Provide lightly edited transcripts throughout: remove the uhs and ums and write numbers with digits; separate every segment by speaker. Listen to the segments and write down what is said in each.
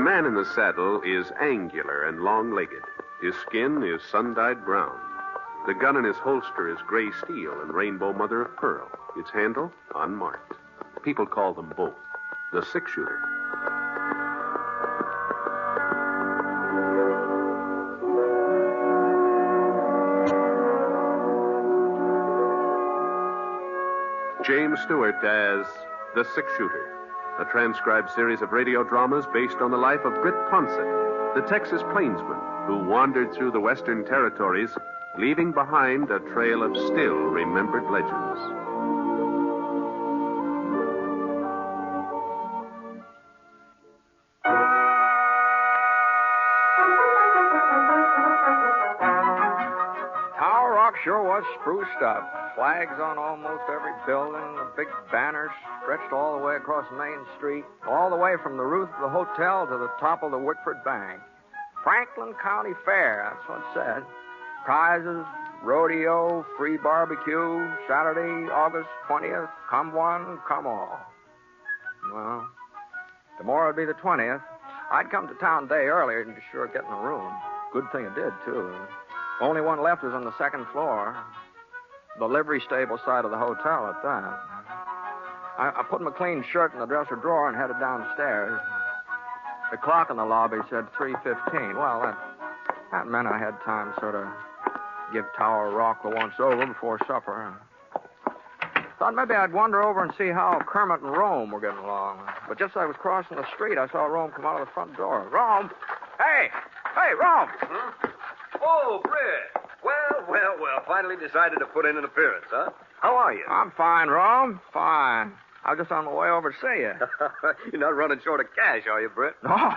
Speaker 1: man in the saddle is angular and long-legged. His skin is sun-dyed brown. The gun in his holster is gray steel and rainbow mother of pearl. Its handle, unmarked. People call them both the six-shooter. James Stewart as the six-shooter, a transcribed series of radio dramas based on the life of Britt Ponset, the Texas plainsman who wandered through the Western Territories, leaving behind a trail of still-remembered legends.
Speaker 2: Tower Rock sure was spruced up. Flags on almost every building, the big banners stretched all the way across Main Street, all the way from the roof of the hotel to the top of the Wickford Bank. Franklin County Fair, that's what it said. Prizes, rodeo, free barbecue, Saturday, August 20th, come one, come all. Well, tomorrow would be the 20th. I'd come to town a day earlier and be sure of getting a room. Good thing I did, too. Only one left was on the second floor. The livery stable side of the hotel at that. I put my clean shirt in the dresser drawer and headed downstairs. The clock in the lobby said 3:15. Well, that meant I had time to sort of give Tower Rock the once-over before supper. Thought maybe I'd wander over and see how Kermit and Rome were getting along. But just as I was crossing the street, I saw Rome come out of the front door. Rome! Hey! Hey, Rome!
Speaker 3: Huh? Oh, Britt. Well. Finally decided to put in an appearance, huh? How are you?
Speaker 2: I'm fine, Rome. Fine. I was just on my way over to see you.
Speaker 3: You're not running short of cash, are you, Britt?
Speaker 2: No.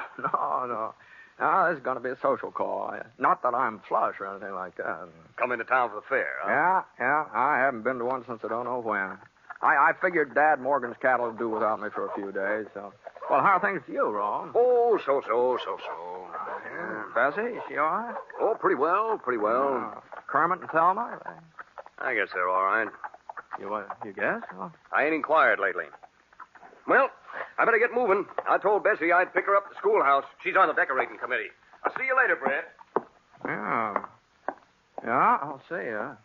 Speaker 2: No, this is going to be a social call. Not that I'm flush or anything like that.
Speaker 3: Come into town for the fair, huh?
Speaker 2: Yeah. I haven't been to one since I don't know when. I figured Dad Morgan's cattle would do without me for a few days, so... Well, how are things to you, Rome?
Speaker 3: Oh, so.
Speaker 2: Yeah. Bessie, is she all right?
Speaker 3: Oh, pretty well.
Speaker 2: Kermit and Thelma?
Speaker 3: I guess they're all right.
Speaker 2: You guess? Oh.
Speaker 3: I ain't inquired lately. Well, I better get moving. I told Bessie I'd pick her up at the schoolhouse. She's on the decorating committee. I'll see you later, Britt.
Speaker 2: Yeah, I'll see you.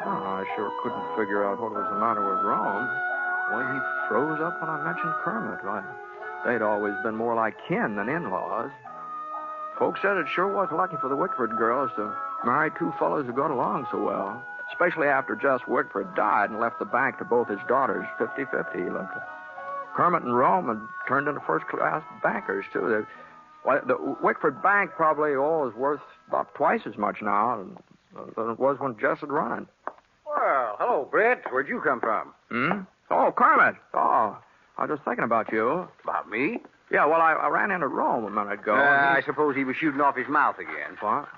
Speaker 2: I sure couldn't figure out what was the matter with Rome. Well, he froze up when I mentioned Kermit. Right? They'd always been more like kin than in-laws. Folks said it sure was lucky for the Wickford girls to marry two fellows who got along so well, especially after Jess Wickford died and left the bank to both his daughters 50-50. Kermit and Rome had turned into first-class bankers, too. The Wickford Bank probably is worth about twice as much now than it was when Jess had run it.
Speaker 3: Well, hello, Britt. Where'd you come from?
Speaker 2: Oh, Kermit. Oh, I was just thinking about you.
Speaker 3: About me?
Speaker 2: Yeah, well, I ran into Rome a minute ago.
Speaker 3: I suppose he was shooting off his mouth again.
Speaker 2: What?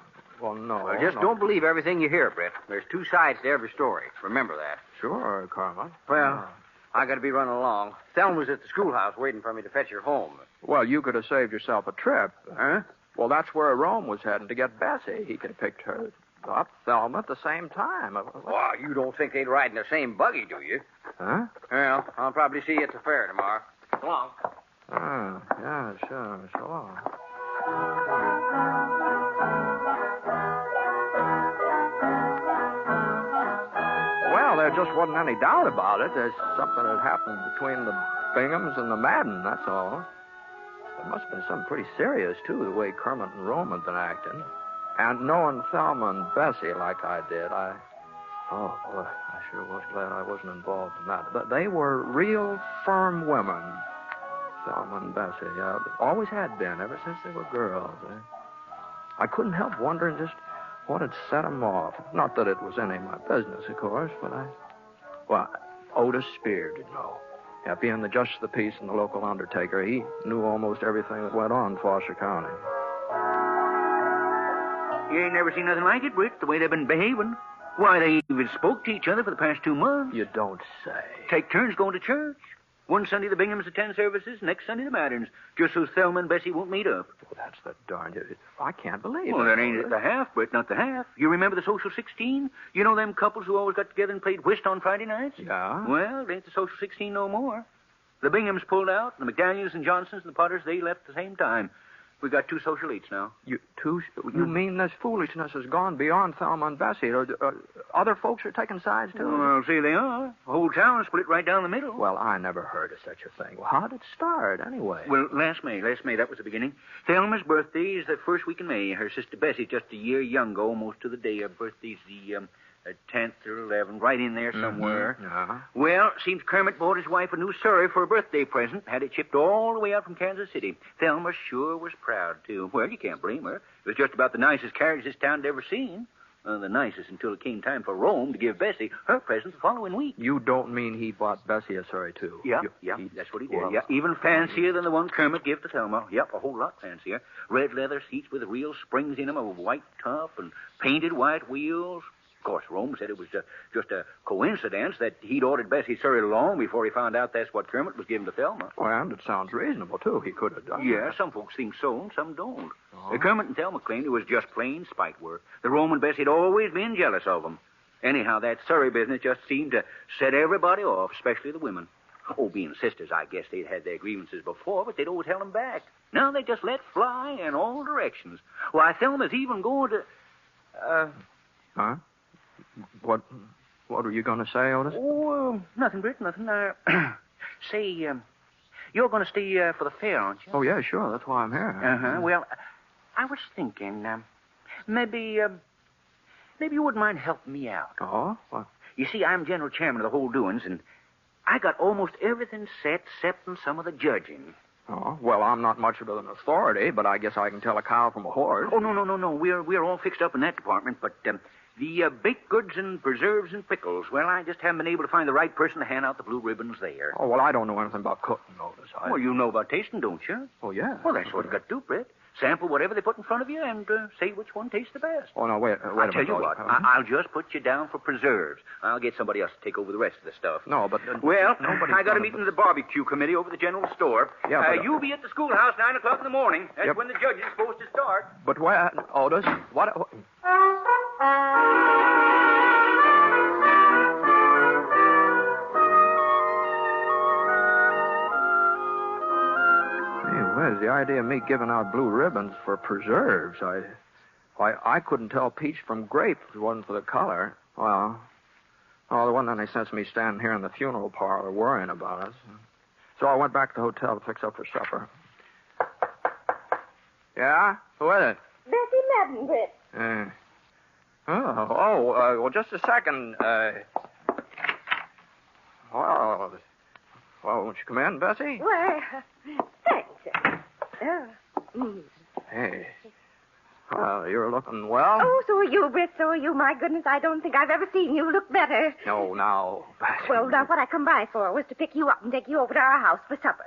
Speaker 2: Well, no.
Speaker 3: Well, just don't believe everything you hear, Britt. There's two sides to every story. Remember that.
Speaker 2: Sure, Kermit.
Speaker 3: Well, I got to be running along. Thelma was at the schoolhouse waiting for me to fetch her home.
Speaker 2: Well, you could have saved yourself a trip.
Speaker 3: Huh?
Speaker 2: Well, that's where Rome was heading to get Bessie. He could have picked her up, Thelma, at the same time.
Speaker 3: Well, you don't think they'd ride in the same buggy, do you?
Speaker 2: Huh?
Speaker 3: Well, I'll probably see you at the fair tomorrow. So long.
Speaker 2: Yeah, sure. So long. Well, there just wasn't any doubt about it. There's something that happened between the Binghams and the Madden, that's all. There must have been something pretty serious, too, the way Kermit and Rome had been acting. And knowing Thelma and Bessie like I did, I sure was glad I wasn't involved in that. But they were real firm women, Thelma and Bessie. Yeah, always had been, ever since they were girls. I couldn't help wondering just what had set them off. Not that it was any of my business, of course, but Otis Spear did know. Yeah, being the justice of the peace and the local undertaker, he knew almost everything that went on in Foster County.
Speaker 4: You ain't never seen nothing like it, Britt, the way they've been behaving. Why, they even spoke to each other for the past 2 months.
Speaker 2: You don't say.
Speaker 4: Take turns going to church. One Sunday the Binghams attend services, next Sunday the Matterns, just so Thelma and Bessie won't meet up.
Speaker 2: Well, that's the darn... I can't believe it.
Speaker 4: Well, that ain't the half, Britt, not the half. You remember the Social 16? You know them couples who always got together and played whist on Friday nights?
Speaker 2: Yeah?
Speaker 4: Well, it ain't the Social 16 no more. The Binghams pulled out, and the McDaniels and Johnsons and the Potters, they left at the same time. We got 2 social eights now.
Speaker 2: You mean this foolishness has gone beyond Thelma and Bessie? Other folks are taking sides, too?
Speaker 4: Well, see, they are. The whole town split right down the middle.
Speaker 2: Well, I never heard of such a thing. Well, how did it start, anyway?
Speaker 4: Well, last May, that was the beginning. Thelma's birthday is the first week in May. Her sister Bessie just a year younger, almost to the day. Her birthday's the 10th or 11th, right in there somewhere.
Speaker 2: Uh-huh.
Speaker 4: Well, seems Kermit bought his wife a new Surrey for a birthday present, had it shipped all the way out from Kansas City. Thelma sure was proud, too. Well, you can't blame her. It was just about the nicest carriage this town had ever seen. The nicest until it came time for Rome to give Bessie her present the following week.
Speaker 2: You don't mean he bought Bessie a Surrey, too?
Speaker 4: Yeah, that's what he did. Well, yeah, even fancier than the one Kermit gave to Thelma. Yep, a whole lot fancier. Red leather seats with real springs in them, a white top, and painted white wheels. Of course, Rome said it was just a coincidence that he'd ordered Bessie Surrey long before he found out that's what Kermit was giving to Thelma.
Speaker 2: Well, and it sounds reasonable, too. He could have done
Speaker 4: Yeah,
Speaker 2: that.
Speaker 4: some folks think so, and some don't.
Speaker 2: Oh.
Speaker 4: Kermit and Thelma claimed it was just plain spite work. The Rome and Bessie had always been jealous of them. Anyhow, that Surrey business just seemed to set everybody off, especially the women. Oh, being sisters, I guess they'd had their grievances before, but they'd always held them back. Now they just let fly in all directions. Why, Thelma's even going to...
Speaker 2: Huh? What were you going to say, Otis?
Speaker 4: Oh, nothing, Britt, nothing. Say, you're going to stay for the fair, aren't you?
Speaker 2: Oh, yeah, sure. That's why I'm here.
Speaker 4: Uh-huh. Well, I was thinking, maybe you wouldn't mind helping me out.
Speaker 2: Oh? What?
Speaker 4: You see, I'm general chairman of the whole doings, and I got almost everything set, excepting some of the judging.
Speaker 2: Oh, well, I'm not much of an authority, but I guess I can tell a cow from a horse.
Speaker 4: Oh, no. We're all fixed up in that department, but the baked goods and preserves and pickles, well, I just haven't been able to find the right person to hand out the blue ribbons there.
Speaker 2: Oh, well, I don't know anything about cooking, Otis.
Speaker 4: Well, you know about tasting, don't you?
Speaker 2: Oh, yeah.
Speaker 4: Well, that's what you got to do, Britt. Sample whatever they put in front of you and say which one tastes the best.
Speaker 2: Oh, no, wait a minute.
Speaker 4: I'll tell you what, I'll just put you down for preserves. I'll get somebody else to take over the rest of the stuff.
Speaker 2: No, but...
Speaker 4: well, I got a meeting of the barbecue committee over the general store.
Speaker 2: Yeah, but...
Speaker 4: you'll be at the schoolhouse 9 o'clock in the morning. That's when the judge is supposed to start.
Speaker 2: But where... Otis, what... Where's the idea of me giving out blue ribbons for preserves? I couldn't tell peach from grape if it wasn't for the color. Well, the one that they sense me standing here in the funeral parlor worrying about us. So I went back to the hotel to fix up for supper. Yeah? Who is it?
Speaker 5: Bessie Madden, Britt.
Speaker 2: Well, just a second. Well, won't you come in, Bessie?
Speaker 5: Well, thanks.
Speaker 2: Hey. Well, you're looking well.
Speaker 5: Oh, so are you, Britt. So are you. My goodness, I don't think I've ever seen you look better.
Speaker 2: No, now, Bessie.
Speaker 5: Well, now, what I come by for was to pick you up and take you over to our house for supper.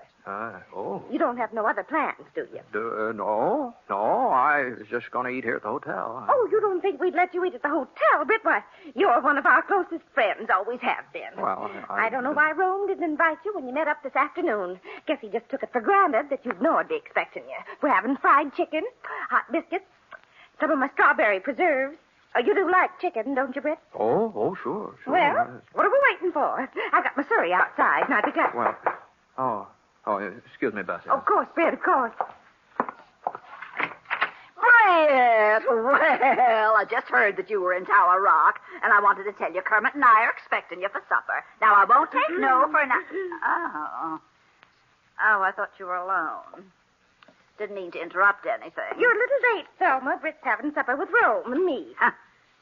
Speaker 2: Oh.
Speaker 5: You don't have no other plans, do you?
Speaker 2: No. I was just going to eat here at the hotel.
Speaker 5: Oh, you don't think we'd let you eat at the hotel, Britt? Why, you're one of our closest friends, always have been.
Speaker 2: Well,
Speaker 5: I don't know why Rome didn't invite you when you met up this afternoon. Guess he just took it for granted that you'd know I'd be expecting you. We're having fried chicken, hot biscuits, some of my strawberry preserves. Oh, you do like chicken, don't you, Britt?
Speaker 2: Oh, sure.
Speaker 5: Well, what are we waiting for? I've got my Surrey outside. Now, be glad.
Speaker 2: Well, excuse me, Bessie.
Speaker 5: Of course, Britt, of course.
Speaker 6: Britt! Well, I just heard that you were in Tower Rock, and I wanted to tell you Kermit and I are expecting you for supper. Now, I won't take no for nothing. Oh, I thought you were alone. Didn't mean to interrupt anything.
Speaker 5: You're a little late, Thelma. Britt's having supper with Rome and me.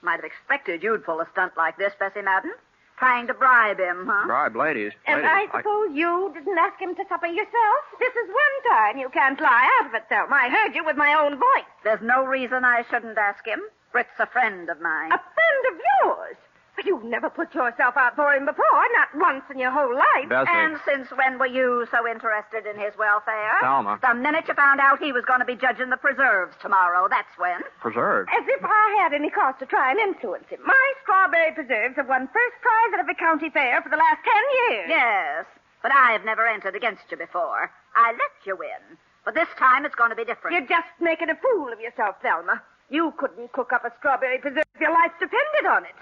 Speaker 6: Might have expected you'd pull a stunt like this, Bessie Madden. Trying to bribe him, huh?
Speaker 2: Bribe ladies.
Speaker 5: And I suppose you didn't ask him to supper yourself? This is one time you can't lie out of it, Thelma. I heard you with my own voice.
Speaker 6: There's no reason I shouldn't ask him. Britt's a friend of mine.
Speaker 5: A friend of yours? You've never put yourself out for him before, not once in your whole life.
Speaker 2: Bessie.
Speaker 6: And since when were you so interested in his welfare?
Speaker 2: Thelma.
Speaker 6: The minute you found out he was going to be judging the preserves tomorrow, that's when.
Speaker 2: Preserves?
Speaker 5: As if I had any cause to try and influence him. My strawberry preserves have won first prize at every county fair for the last 10 years.
Speaker 6: Yes, But I've never entered against you before. I let you win. But this time it's going to be different.
Speaker 5: You're just making a fool of yourself, Thelma. You couldn't cook up a strawberry preserve if your life depended on it.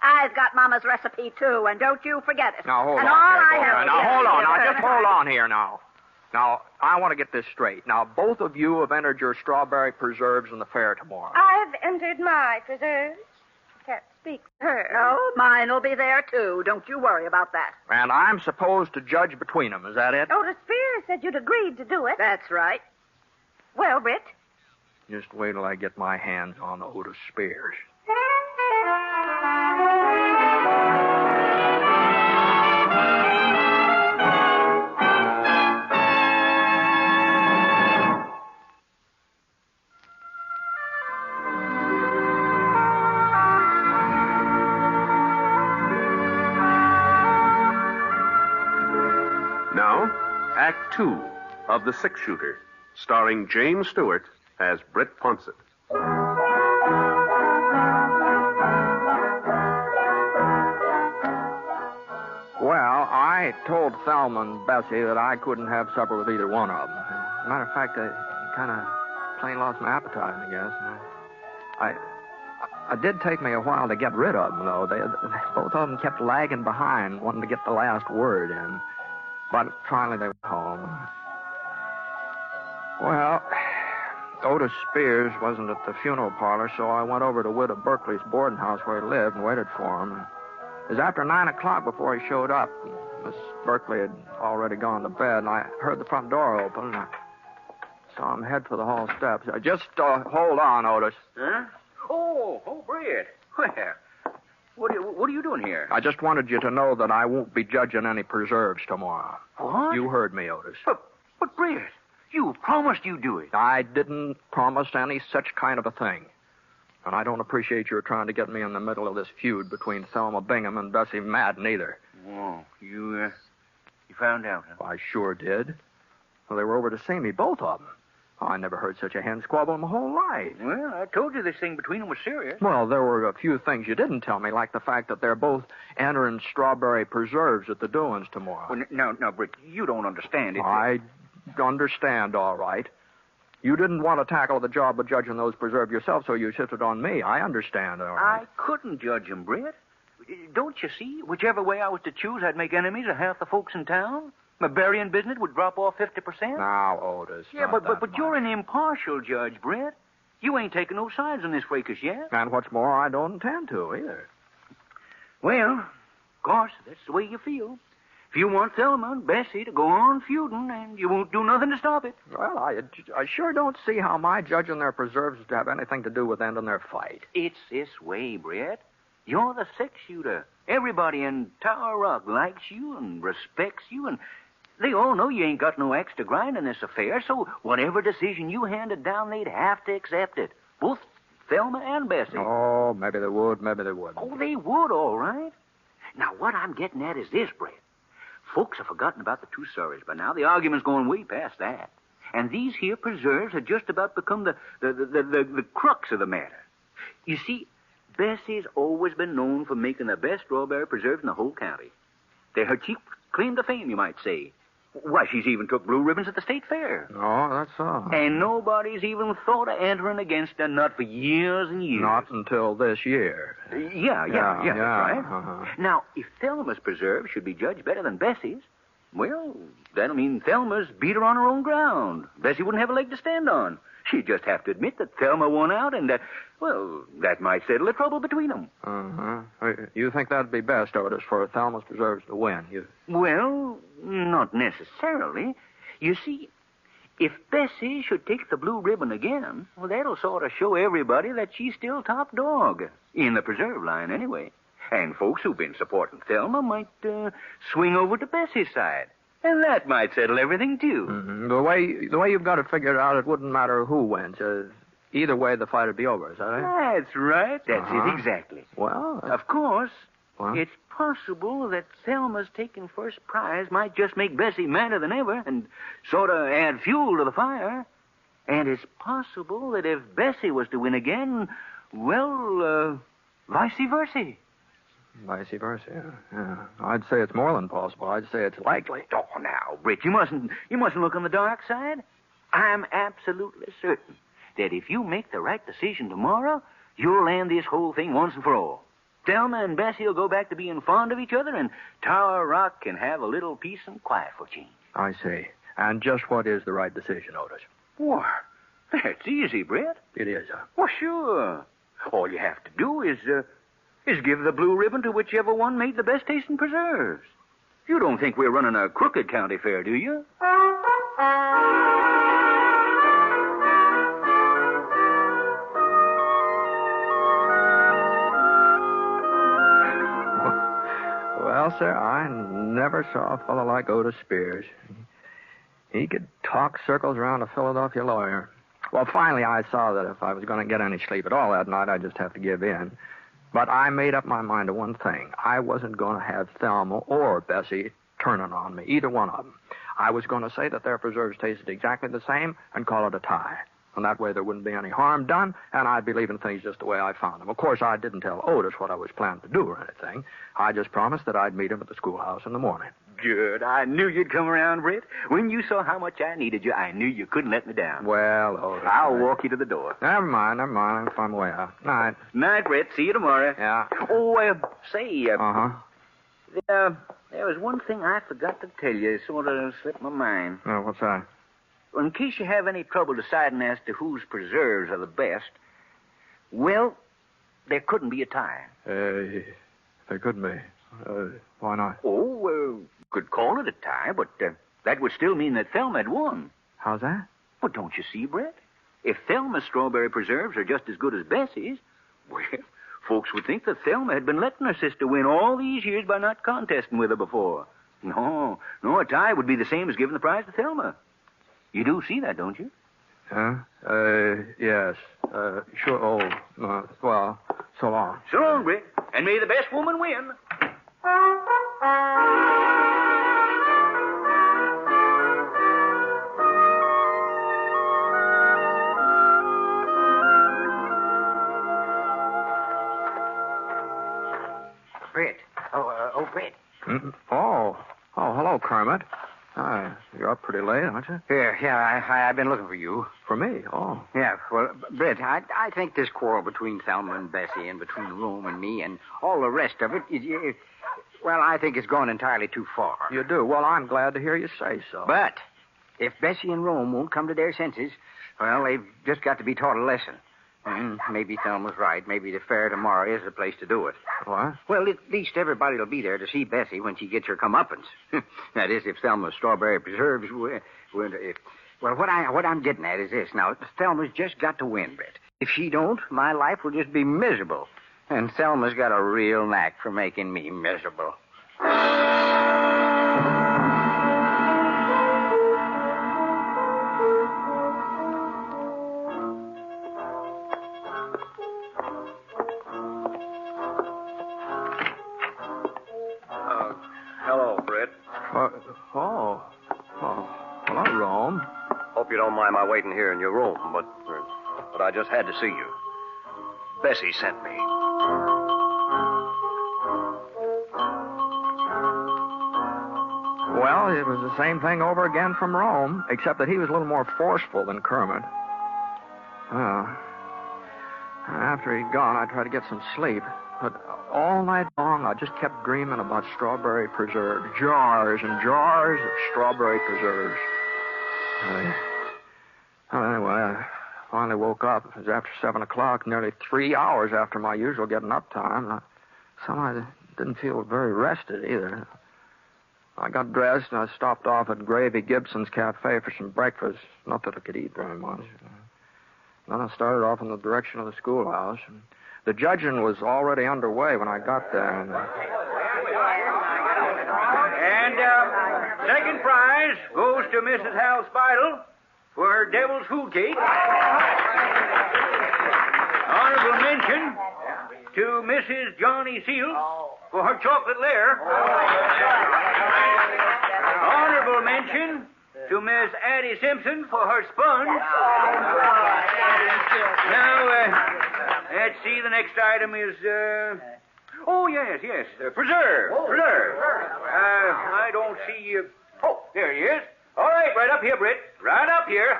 Speaker 6: I've got Mama's recipe, too, and don't you forget it.
Speaker 2: Now, hold
Speaker 6: and
Speaker 2: on.
Speaker 6: all
Speaker 2: Beth,
Speaker 6: I have
Speaker 2: now, hold on. Now,
Speaker 6: is-
Speaker 2: just hold on here now. Now, I want to get this straight. Now, both of you have entered your strawberry preserves in the fair tomorrow.
Speaker 5: I've entered my preserves. Can't speak for her.
Speaker 6: No, mine will be there, too. Don't you worry about that.
Speaker 2: And I'm supposed to judge between them. Is that it?
Speaker 5: Otis Spears said you'd agreed to do it.
Speaker 6: That's right.
Speaker 5: Well, Britt,
Speaker 2: Just wait till I get my hands on Otis Spears.
Speaker 1: Now, Act 2 of The Six Shooter, starring James Stewart as Britt Ponset.
Speaker 2: Well, I told Thelma and Bessie that I couldn't have supper with either one of them. As a matter of fact, I kind of plain lost my appetite, I guess. It did take me a while to get rid of them, though. They both of them kept lagging behind, wanting to get the last word in. But finally they went home. Well, Otis Spears wasn't at the funeral parlor, so I went over to Widow Berkeley's boarding house where he lived and waited for him. It was after 9 o'clock before he showed up. Miss Berkeley had already gone to bed, and I heard the front door open, and I saw him head for the hall steps. Just hold on, Otis.
Speaker 4: Huh? Oh, Britt. Well, what are you doing here?
Speaker 2: I just wanted you to know that I won't be judging any preserves tomorrow.
Speaker 4: What?
Speaker 2: You heard me, Otis.
Speaker 4: But Britt, you promised you'd do it.
Speaker 2: I didn't promise any such kind of a thing. And I don't appreciate your trying to get me in the middle of this feud between Thelma Bingham and Bessie Madden either.
Speaker 4: Oh, you found out, huh?
Speaker 2: I sure did. Well, they were over to see me, both of them. Oh, I never heard such a hen squabble in my whole life.
Speaker 4: Well, I told you this thing between them was serious.
Speaker 2: Well, there were a few things you didn't tell me, like the fact that they're both entering strawberry preserves at the doings tomorrow.
Speaker 4: Well, now, Britt, you don't understand it.
Speaker 2: I understand, all right. You didn't want to tackle the job of judging those preserves yourself, so you shifted on me. I understand, all right.
Speaker 4: I couldn't judge him, Britt. Don't you see? Whichever way I was to choose, I'd make enemies of half the folks in town. My burying business would drop off 50%.
Speaker 2: Now, Otis.
Speaker 4: Yeah, but you're an impartial judge, Britt. You ain't taking no sides in this fracas yet.
Speaker 2: And what's more, I don't intend to either.
Speaker 4: Well, of course, that's the way you feel. If you want Thelma and Bessie to go on feuding, and you won't do nothing to stop it.
Speaker 2: Well, I sure don't see how my judging their preserves would have anything to do with ending their fight.
Speaker 4: It's this way, Britt. You're the six-shooter. Everybody in Tower Rock likes you and respects you, and they all know you ain't got no axe to grind in this affair, so whatever decision you handed down, they'd have to accept it. Both Thelma and Bessie.
Speaker 2: Oh, maybe they would, maybe they wouldn't.
Speaker 4: Oh, they would, all right. Now, what I'm getting at is this, Britt. Folks have forgotten about the two Surreys by now. The argument's going way past that. And these here preserves have just about become the crux of the matter. You see, Bessie's always been known for making the best strawberry preserves in the whole county. They're her chief claim to fame, you might say. Why, she's even took blue ribbons at the state fair.
Speaker 2: Oh, that's so.
Speaker 4: And nobody's even thought of entering against her, not for years and years.
Speaker 2: Not until this year.
Speaker 4: Yeah, that's right.
Speaker 2: Uh-huh.
Speaker 4: Now, if Thelma's preserve should be judged better than Bessie's, well, that'll mean Thelma's beat her on her own ground. Bessie wouldn't have a leg to stand on. She'd just have to admit that Thelma won out, and that might settle the trouble between them.
Speaker 2: Uh-huh. You think that'd be best, Otis, for Thelma's preserves to win?
Speaker 4: Well, not necessarily. You see, if Bessie should take the blue ribbon again, well, that'll sort of show everybody that she's still top dog. In the preserve line, anyway. And folks who've been supporting Thelma might swing over to Bessie's side. And that might settle everything, too.
Speaker 2: Mm-hmm. The way you've got it figured out, it wouldn't matter who wins. Either way, the fight would be over, is that it?
Speaker 4: That's right. That's it, exactly.
Speaker 2: Well...
Speaker 4: Of course,
Speaker 2: What?
Speaker 4: it's possible that Thelma's taking first prize might just make Bessie madder than ever and sort of add fuel to the fire. And it's possible that if Bessie was to win again, well, vice versa.
Speaker 2: Vice versa, yeah. I'd say it's more than possible. I'd say it's likely.
Speaker 4: Oh, now, Britt, you mustn't look on the dark side. I'm absolutely certain that if you make the right decision tomorrow, you'll end this whole thing once and for all. Thelma and Bessie will go back to being fond of each other, and Tower Rock can have a little peace and quiet for change.
Speaker 2: I see. And just what is the right decision, Otis?
Speaker 4: Why, that's easy, Britt.
Speaker 2: It is,
Speaker 4: Well, sure. All you have to do is give the blue ribbon to whichever one made the best tasting preserves. You don't think we're running a crooked county fair, do you?
Speaker 2: Well, sir, I never saw a fellow like Otis Spears. He could talk circles around a Philadelphia lawyer. Well, finally, I saw that if I was going to get any sleep at all that night, I'd just have to give in. But I made up my mind to one thing. I wasn't going to have Thelma or Bessie turning on me, either one of them. I was going to say that their preserves tasted exactly the same and call it a tie. And that way there wouldn't be any harm done, and I'd be leaving things just the way I found them. Of course, I didn't tell Otis what I was planning to do or anything. I just promised that I'd meet him at the schoolhouse in the morning.
Speaker 4: Good. I knew you'd come around, Britt. When you saw how much I needed you, I knew you couldn't let me down.
Speaker 2: Well, Otis...
Speaker 4: I'll walk you to the door.
Speaker 2: Never mind. I'll find my way out. Night.
Speaker 4: Night, Britt. See you tomorrow.
Speaker 2: Yeah.
Speaker 4: Oh, say...
Speaker 2: Uh-huh.
Speaker 4: There was one thing I forgot to tell you. It sort of slipped my mind.
Speaker 2: Oh, what's that?
Speaker 4: Well, in case you have any trouble deciding as to whose preserves are the best, well, there couldn't be a tie.
Speaker 2: There couldn't be. Why not?
Speaker 4: Oh, could call it a tie, but that would still mean that Thelma had won.
Speaker 2: How's that?
Speaker 4: Well, don't you see, Brett? If Thelma's strawberry preserves are just as good as Bessie's, well, folks would think that Thelma had been letting her sister win all these years by not contesting with her before. No, a tie would be the same as giving the prize to Thelma. You do see that, don't you?
Speaker 2: Yes. Sure. Oh, well, so long.
Speaker 4: So long, Britt. And may the best woman win.
Speaker 7: Britt. Britt.
Speaker 2: Oh, hello, Kermit. You're up pretty late, aren't you?
Speaker 7: Yeah, I've been looking for you.
Speaker 2: For me? Oh.
Speaker 7: Yeah, well, Britt, I think this quarrel between Thelma and Bessie and between Rome and me and all the rest of it, well, I think it's gone entirely too far.
Speaker 2: You do? Well, I'm glad to hear you say so.
Speaker 7: But if Bessie and Rome won't come to their senses, well, they've just got to be taught a lesson. And maybe Thelma's right. Maybe the fair tomorrow is the place to do it.
Speaker 2: What?
Speaker 7: Well, at least everybody will be there to see Bessie when she gets her comeuppance. That is, if Thelma's strawberry preserves... Well, what I'm getting at is this. Now, Thelma's just got to win, Britt. If she don't, my life will just be miserable. And Thelma's got a real knack for making me miserable.
Speaker 3: Hello, Britt.
Speaker 2: Hello, Rome.
Speaker 3: Hope you don't mind my waiting here in your room, but I just had to see you. Bessie sent me.
Speaker 2: Well, it was the same thing over again from Rome, except that he was a little more forceful than Kermit. After he'd gone, I tried to get some sleep, but all night long I just kept dreaming about strawberry preserves, jars and jars of strawberry preserves. Anyway, I finally woke up. It was after 7 o'clock, nearly 3 hours after my usual getting up time. Somehow I didn't feel very rested either. I got dressed and I stopped off at Gravy Gibson's Cafe for some breakfast. Not that I could eat very much. Then I started off in the direction of the schoolhouse. And the judging was already underway when I got there.
Speaker 4: And second prize goes to Mrs. Hal Spidle for her devil's food cake. Honorable mention to Mrs. Johnny Seals for her chocolate lair. Honorable mention to Miss Addie Simpson for her sponge. Now, let's see, the next item is Oh, yes. Preserve. I don't see you. Oh, there he is. All right, right up here, Britt. Right up here.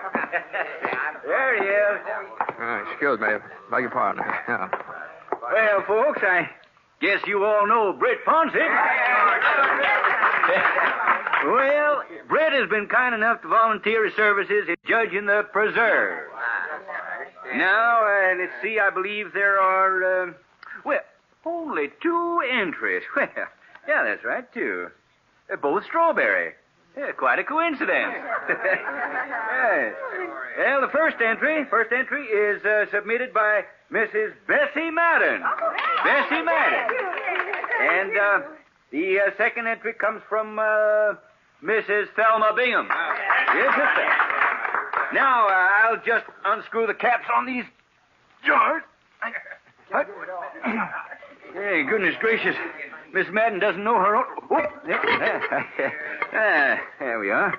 Speaker 4: There he is.
Speaker 2: Excuse me. Beg your pardon. Yeah.
Speaker 4: Well, folks, I guess you all know Britt Ponset. Well, Britt has been kind enough to volunteer his services in judging the preserve. Now, let's see, I believe there are, only 2 entries. Well, yeah, that's right, 2. They're both strawberry. Yeah, quite a coincidence. Yes. Well, the first entry is submitted by Mrs. Bessie Madden. Bessie Madden. And the second entry comes from Mrs. Thelma Bingham. Yes, sister. Now, I'll just unscrew the caps on these jars. Hey, goodness gracious. Miss Madden doesn't know her own... there we are.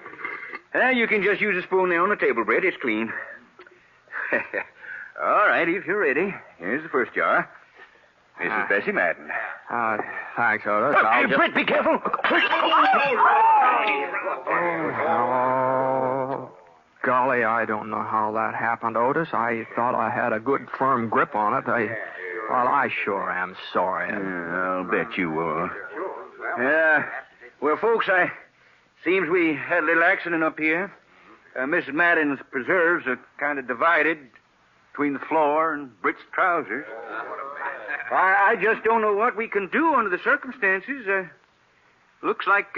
Speaker 4: You can just use a spoon there on the table, Britt. It's clean. All right, if you're ready. Here's the first jar. Mrs. Bessie Madden.
Speaker 2: Thanks, Otis.
Speaker 4: Britt, be careful.
Speaker 2: Oh, golly, I don't know how that happened, Otis. I thought I had a good, firm grip on it. I sure am sorry.
Speaker 4: I'll bet you will. Well, folks, seems we had a little accident up here. Mrs. Madden's preserves are kind of divided between the floor and Britt's trousers. I just don't know what we can do under the circumstances. Looks like,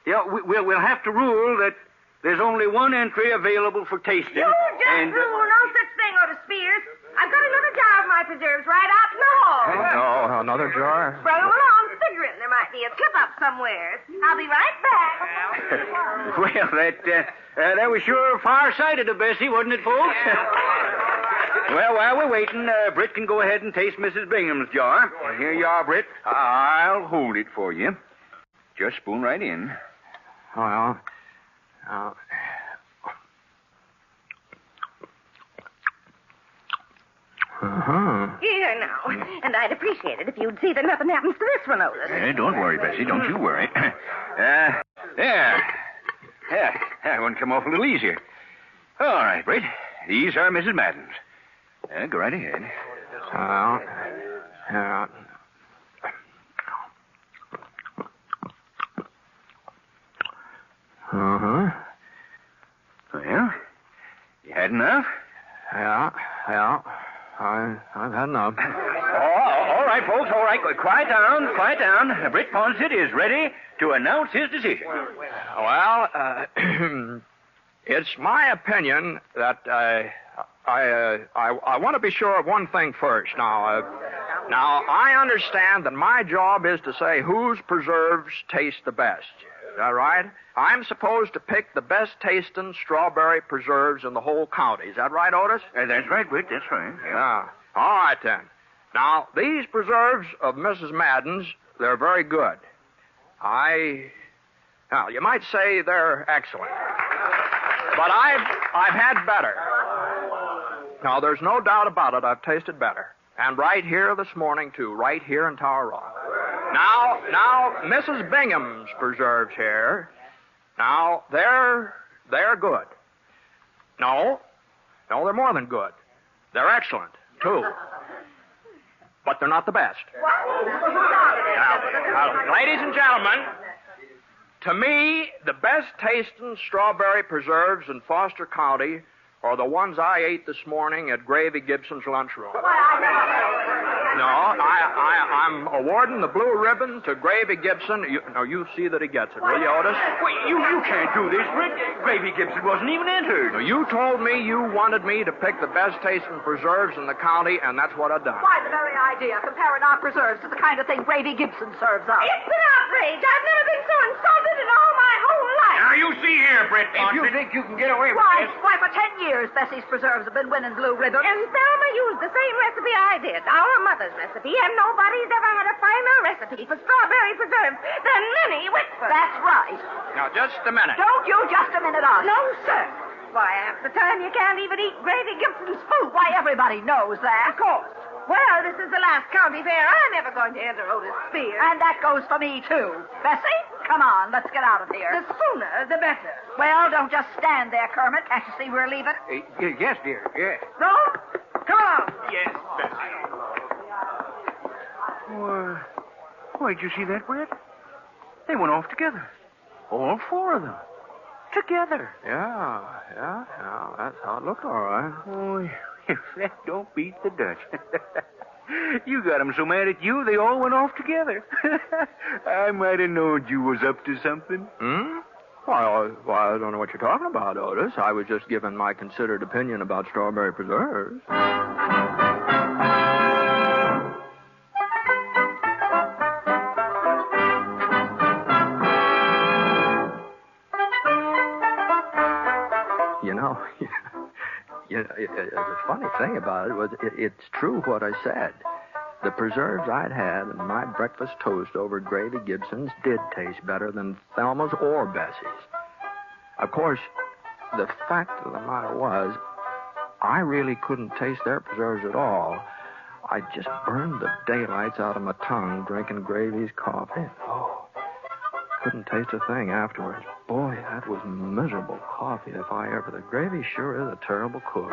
Speaker 4: we'll have to rule that there's only one entry available for tasting.
Speaker 5: You just rule no such thing, Otis Spears. I've got another jar of my preserves right out in the hall.
Speaker 2: Oh, another jar?
Speaker 5: Bring them along, figuring there might be a slip-up somewhere. I'll be right back.
Speaker 4: Well, that was sure far-sighted of Bessie, wasn't it, folks? Well, while we're waiting, Britt can go ahead and taste Mrs. Bingham's jar. Here you are, Britt. I'll hold it for you. Just spoon right in.
Speaker 2: Well,
Speaker 5: Here now. And I'd appreciate it if you'd see that nothing happens to this one, Otis.
Speaker 4: Don't worry, Bessie. Don't you worry. There. Yeah, that one come off a little easier. All right, Britt. These are Mrs. Madden's. Go right ahead. Well, you had enough?
Speaker 2: Yeah. I've had enough.
Speaker 4: All right, folks, all right. Quiet down. Britt Ponset is ready to announce his decision.
Speaker 2: Well, it's my opinion that I want to be sure of one thing first. Now, I understand that my job is to say whose preserves taste the best. Is that right? I'm supposed to pick the best tasting strawberry preserves in the whole county. Is that right, Otis?
Speaker 4: That's right, Britt. That's right.
Speaker 2: Yeah. All right, then. Now, these preserves of Mrs. Madden's, they're very good. Now, you might say they're excellent. But I've had better. Now, there's no doubt about it. I've tasted better. And right here this morning, too. Right here in Tower Rock. Now, Mrs. Bingham's preserves here, now, they're good. No, they're more than good. They're excellent, too. But they're not the best. Now, ladies and gentlemen, to me, the best tasting strawberry preserves in Foster County are the ones I ate this morning at Gravy Gibson's lunchroom. No, I'm awarding the blue ribbon to Gravy Gibson. You see that he gets it, will you, Otis?
Speaker 4: Wait, you can't do this, Britt. Gravy Gibson wasn't even entered.
Speaker 2: No, you told me you wanted me to pick the best tasting preserves in the county, and that's what I've done.
Speaker 6: Why, the very idea, comparing our preserves to the kind of thing Gravy Gibson serves us.
Speaker 5: It's an outrage. I've never been so insulted in all my whole life.
Speaker 3: Now, you see here, Britt
Speaker 4: If you think you can get away with
Speaker 6: Why,
Speaker 4: this...
Speaker 6: for 10 years, Bessie's preserves have been winning blue ribbons.
Speaker 5: And Thelma used the same recipe I did, our mother's recipe, and nobody's ever had a finer recipe for strawberry preserves than Minnie Whitford.
Speaker 6: That's right.
Speaker 2: Now, just a minute.
Speaker 6: Don't you just a minute us.
Speaker 5: No, sir. Why, half the time you can't even eat Gravy Gibson's food.
Speaker 6: Why, everybody knows that.
Speaker 5: Of course. Well, this is the last county fair I'm ever going to enter Otis Spear.
Speaker 6: And that goes for me, too. Bessie, come on, let's get out of here.
Speaker 5: The sooner, the better.
Speaker 6: Well, don't just stand there, Kermit. Can't you see we're leaving?
Speaker 4: Yes, dear, yes.
Speaker 5: Rome, come on.
Speaker 8: Yes, Bessie.
Speaker 4: Why, did you see that, Brett? They went off together. All four of them. Together.
Speaker 2: Yeah. That's how it looked, all right.
Speaker 4: Oh, if that don't beat the Dutch. You got 'em so mad at you, they all went off together. I might have known you was up to something.
Speaker 2: Well, I don't know what you're talking about, Otis. I was just giving my considered opinion about strawberry preserves. The funny thing about it was it's true what I said. The preserves I'd had and my breakfast toast over Gravy Gibson's did taste better than Thelma's or Bessie's. Of course, the fact of the matter was, I really couldn't taste their preserves at all. I just burned the daylights out of my tongue drinking Gravy's coffee. Oh, couldn't taste a thing afterwards. Boy, that was miserable coffee if I ever... The Gravy sure is a terrible cook.